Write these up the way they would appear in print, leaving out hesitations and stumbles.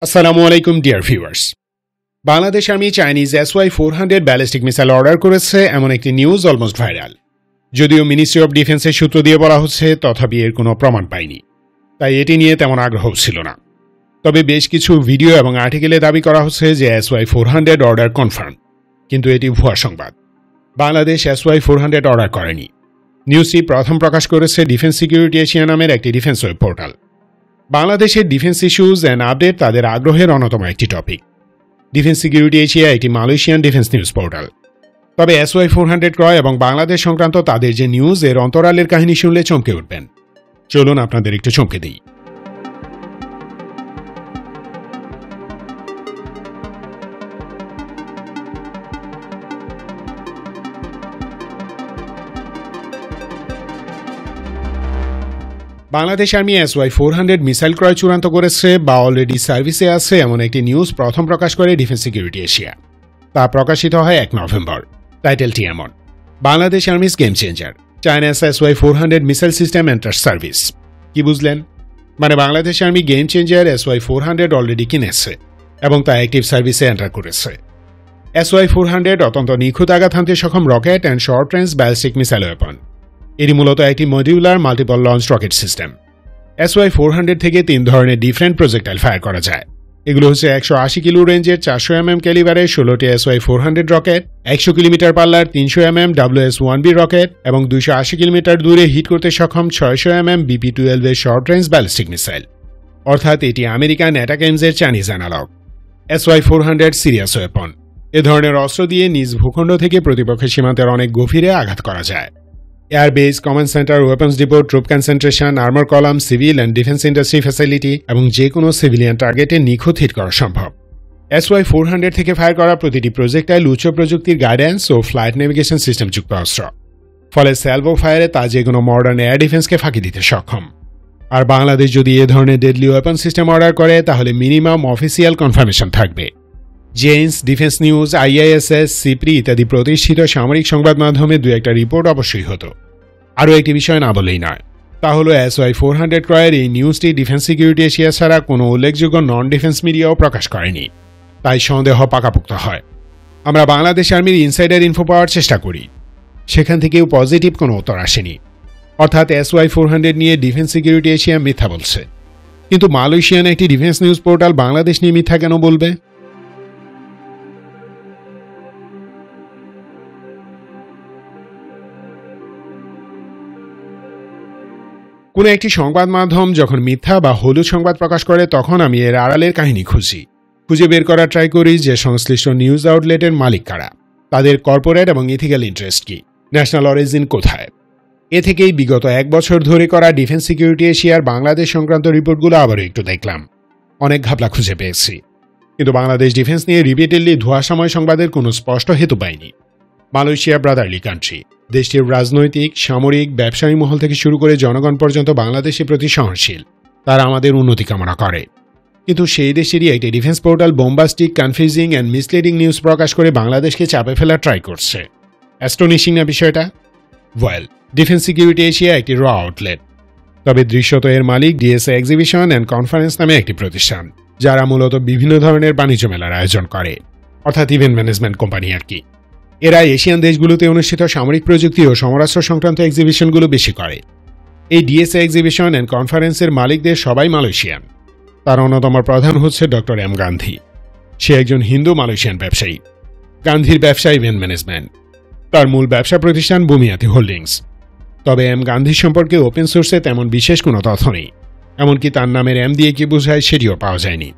আসসালামু আলাইকুম dear viewers. Bangladesh army Chinese SY-400 ballistic missile order করেছে এমন একটি নিউজ অলমোস্ট ভাইরাল। যদিও মিনিস্ট্রি অব ডিফেন্সের সূত্র দিয়ে বলা হচ্ছে, তথাপি এর কোনো প্রমাণ পায়নি, তাই এটি নিয়ে তেমন আগ্রহ ছিল না। তবে বেশ কিছু ভিডিও এবং আর্টিকেলে দাবি করা হচ্ছে যে SY-400 অর্ডার কনফার্ম, কিন্তু এটি ভুয়া সংবাদ। বাংলাদেশ SY-400 অর্ডার করেনি। নিউজটি প্রথম প্রকাশ করেছে ডিফেন্স সিকিউরিটি এশিয়া নামের একটি ডিফেন্স ওয়েব পোর্টাল। বাংলাদেশের ডিফেন্স ইস্যুজ অ্যান্ড আপডেট তাদের আগ্রহের অন্যতম একটি টপিক। ডিফেন্স সিকিউরিটি এশিয়া একটি মালয়েশিয়ান ডিফেন্স নিউজ পোর্টাল। তবে SY-400 ক্রয় এবং বাংলাদেশ সংক্রান্ত তাদের যে নিউজ, এর অন্তরালের কাহিনী শুনলে চমকে উঠবেন। চলুন আপনাদের একটু চমকে দিই। বাংলাদেশ আর্মি SY-400 মিসাইল ক্রয় চূড়ান্ত করেছে বা অলরেডি সার্ভিসে আছে এমন একটি নিউজ প্রথম প্রকাশ করে ডিফেন্স সিকিউরিটি এশিয়া। তা প্রকাশিত হয় 1 নভেম্বর। টাইটেলটি এমন: Bangladesh armies game changer, চায়নাস SY-400 missile system enter service. কি বুঝলেন? মানে Bangladesh army game changer SY-400 already কিনেছে এবং তা অ্যাক্টিভ সার্ভিসে এন্টার করেছে। SY-400 অত্যন্ত নিখুঁত আঘাত হানতে সক্ষম rocket and short range ballistic missile weapon. এটি মূলত একটি modular multiple launch rocket system. SY-400 থেকে 3 ধরনের ডিফারেন্ট প্রজেক্টাইল ফায়ার করা যায়। এগুলো হচ্ছে 180 কিলো রেঞ্জের 400 mm ক্যালিবারের 16টি SY-400 রকেট, 100 কিলোমিটার পাল্লার 300 mm WS-1B রকেট এবং 280 কিলোমিটার দূরে হিট করতে সক্ষম 600 mm BP-12 এর শর্ট রেঞ্জ ব্যালিস্টিক মিসাইল। অর্থাৎ এটি আমেরিকান অ্যাটাকেমসের Chinese analog. SY-400 serious weapon. এ ধরনের অস্ত্র দিয়ে নিজ ভূখণ্ড থেকে প্রতিপক্ষের সীমান্তের অনেক গভীরে আঘাত করা যায়। Airbase, command centre, weapons depot, troop concentration, armour column, civil and defence industry facility এবং যে কোনো সিভিলিয়ান টার্গেটে নিখুঁত হিট করা সম্ভব। SY-400 থেকে ফায়ার করা প্রতিটি প্রজেক্টাইল উচ্চ প্রযুক্তির গাইডেন্স ও ফ্লাইট নেভিগেশন সিস্টেম যুক্ত অস্ত্র। ফলে স্যালভো ফায়ারে তা যে কোনো মডার্ন এয়ার ডিফেন্সকে ফাঁকি দিতে সক্ষম। আর বাংলাদেশ যদি এ ধরনের ডেডলি ওয়েপন সিস্টেম অর্ডার করে, তাহলে মিনিমাম অফিসিয়াল কনফার্মেশন থাকবে। Jane's, defence news, IISS, SIPRI ইত্যাদি প্রতিষ্ঠিত সামরিক সংবাদ মাধ্যমে দু একটা রিপোর্ট অবশ্যই হতো। আরও একটি বিষয় না বলেই নয়, তা হলো SY-400 ক্রয়ের এই নিউজটি ডিফেন্স সিকিউরিটি এশিয়া ছাড়া কোনো উল্লেখযোগ্য নন ডিফেন্স মিডিয়াও প্রকাশ করেনি। তাই সন্দেহ পাকাপোক্ত হয়। আমরা বাংলাদেশ আর্মির ইনসাইডার ইনফো পাওয়ার চেষ্টা করি, সেখান থেকেও পজিটিভ কোনো উত্তর আসেনি। অর্থাৎ SY-400 নিয়ে ডিফেন্স সিকিউরিটি এশিয়া মিথ্যা বলছে। কিন্তু মালয়েশিয়ান একটি ডিফেন্স নিউজ পোর্টাল বাংলাদেশ নিয়ে মিথ্যা কেন বলবে? কোনো একটি সংবাদ মাধ্যম যখন মিথ্যা বা হলুদ সংবাদ প্রকাশ করে, তখন আমি এর আড়ালের কাহিনী খুঁজে বের করার ট্রাই করি যে সংশ্লিষ্ট নিউজ আউটলেটের মালিক কারা, তাদের কর্পোরেট এবং ইথিক্যাল ইন্টারেস্ট কি, ন্যাশনাল অরিজিন কোথায়। এ থেকেই বিগত 1 বছর ধরে করা ডিফেন্স সিকিউরিটি এশিয়ার বাংলাদেশ সংক্রান্ত রিপোর্টগুলো আবারও একটু দেখলাম। অনেক ঘাপলা খুঁজে পেয়েছি, কিন্তু বাংলাদেশ ডিফেন্স নিয়ে রিপিটেডলি ধোঁয়াশাময় সংবাদের কোনো স্পষ্ট হেতু পাইনি। মালয়েশিয়া ব্রাদারলি কান্ট্রি, দেশটির রাজনৈতিক, সামরিক, ব্যবসায়ী মহল থেকে শুরু করে জনগণ পর্যন্ত বাংলাদেশের প্রতি সহনশীল। তারা আমাদের উন্নতি কামনা করে। কিন্তু সেই দেশেরই একটি defence portal bombastic, confusing and misleading news প্রকাশ করে বাংলাদেশকে চাপে ফেলার ট্রাই করছে। অ্যাস্টোনিশিং না বিষয়টা? ওয়েল, ডিফেন্স সিকিউরিটি এশিয়া একটি র আউটলেট। তবে দৃশ্যত এর মালিক DSA এক্সিবিশন অ্যান্ড কনফারেন্স নামে একটি প্রতিষ্ঠান, যারা মূলত বিভিন্ন ধরনের বাণিজ্য মেলার আয়োজন করে, অর্থাৎ ইভেন্ট ম্যানেজমেন্ট কোম্পানি আর কি। এরা এশিয়ান দেশগুলোতে অনুষ্ঠিত সামরিক প্রযুক্তি ও সমরাস্ত্র সংক্রান্ত এক্সিবিশনগুলো বেশি করে। এই DSA এক্সিবিশন অ্যান্ড কনফারেন্সের মালিকদের সবাই মালয়েশিয়ান। তার অন্যতম প্রধান হচ্ছে ডক্টর M গান্ধী। সে একজন হিন্দু মালয়েশিয়ান ব্যবসায়ী। গান্ধীর ব্যবসা ইভেন্ট ম্যানেজমেন্ট। তার মূল ব্যবসা প্রতিষ্ঠান বুমিয়াতি হোল্ডিংস। তবে M গান্ধীর সম্পর্কে ওপেন সোর্সে তেমন বিশেষ কোনো তথ্য নেই। এমনকি তার নামের M দিয়ে কি বোঝায় সেটিও পাওয়া যায়নি।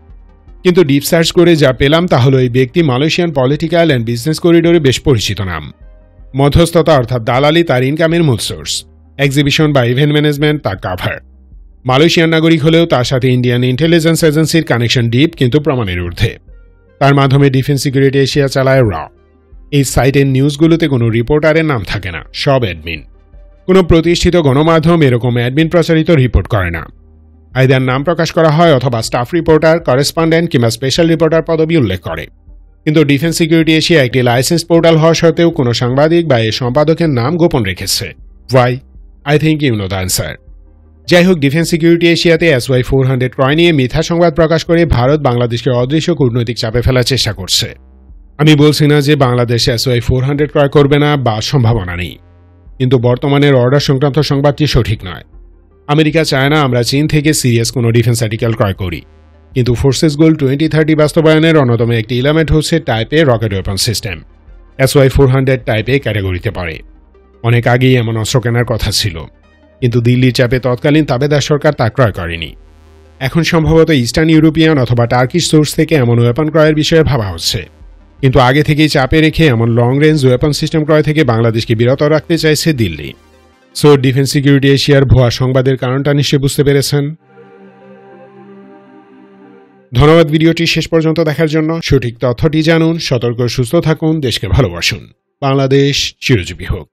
কিন্তু ডিপ সার্চ করে যা পেলাম তা হলো এই ব্যক্তি মালয়েশিয়ান পলিটিক্যাল অ্যান্ড বিজনেস করিডোরে বেশ পরিচিত নাম। মধ্যস্থতা অর্থাৎ দালালি তার ইনকামের মূল সোর্স। এক্সিবিশন বা ইভেন্ট ম্যানেজমেন্ট তার কাভার। মালয়েশিয়ান নাগরিক হলেও তার সাথে ইন্ডিয়ান ইন্টেলিজেন্স এজেন্সির কানেকশন ডিপ, কিন্তু প্রমাণের ঊর্ধ্বে। তার মাধ্যমে ডিফেন্স সিকিউরিটি এশিয়া চালায় র। এই সাইটের নিউজগুলোতে কোনো রিপোর্টারের নাম থাকে না, সব অ্যাডমিন। কোনো প্রতিষ্ঠিত গণমাধ্যম এরকম অ্যাডমিন প্রচারিত রিপোর্ট করে না। আইদার নাম প্রকাশ করা হয় অথবা স্টাফ রিপোর্টার, করেসপন্ডেন্ট কিংবা স্পেশাল রিপোর্টার পদবি উল্লেখ করে। কিন্তু ডিফেন্স সিকিউরিটি এশিয়া একটি লাইসেন্স পোর্টাল হওয়া সত্ত্বেও কোনো সাংবাদিক বা এর সম্পাদকের নাম গোপন রেখেছে। Why? I think you know the answer. যাই হোক, ডিফেন্স সিকিউরিটি এশিয়াতে SY-400 ক্রয় নিয়ে মিথ্যা সংবাদ প্রকাশ করে ভারত বাংলাদেশকে অদৃশ্য কূটনৈতিক চাপে ফেলার চেষ্টা করছে। আমি বলছি না যে বাংলাদেশ SY-400 ক্রয় করবে না বা সম্ভাবনা নেই, কিন্তু বর্তমানের অর্ডার সংক্রান্ত সংবাদটি সঠিক নয়। আমেরিকা চায় না আমরা চীন থেকে সিরিয়াস কোনো ডিফেন্স আর্টিকেল ক্রয় করি, কিন্তু ফোর্সেস গোল 2030 বাস্তবায়নের অন্যতম একটি এলিমেন্ট হচ্ছে type A rocket weapon system. SY-400 type A ক্যাটাগরিতে পড়ে। অনেক আগেই এমন অস্ত্র কেনার কথা ছিল, কিন্তু দিল্লির চাপে তৎকালীন তাবেদার সরকার তা ক্রয় করেনি। এখন সম্ভবত ইস্টার্ন ইউরোপিয়ান অথবা টার্কিশ সোর্স থেকে এমন ওয়েপন ক্রয়ের বিষয়ে ভাবা হচ্ছে, কিন্তু আগে থেকেই চাপে রেখে এমন লং রেঞ্জ ওয়েপন সিস্টেম ক্রয় থেকে বাংলাদেশকে বিরত রাখতে চাইছে দিল্লি। সো ডিফেন্স সিকিউরিটি এশিয়ার ভুয়া সংবাদের কারণটা নিশ্চয়ই বুঝতে পেরেছেন। ধন্যবাদ ভিডিওটি শেষ পর্যন্ত দেখার জন্য। সঠিক তথ্যটি জানুন, সতর্ক সুস্থ থাকুন, দেশকে ভালোবাসুন। বাংলাদেশ চিরজীবী হোক।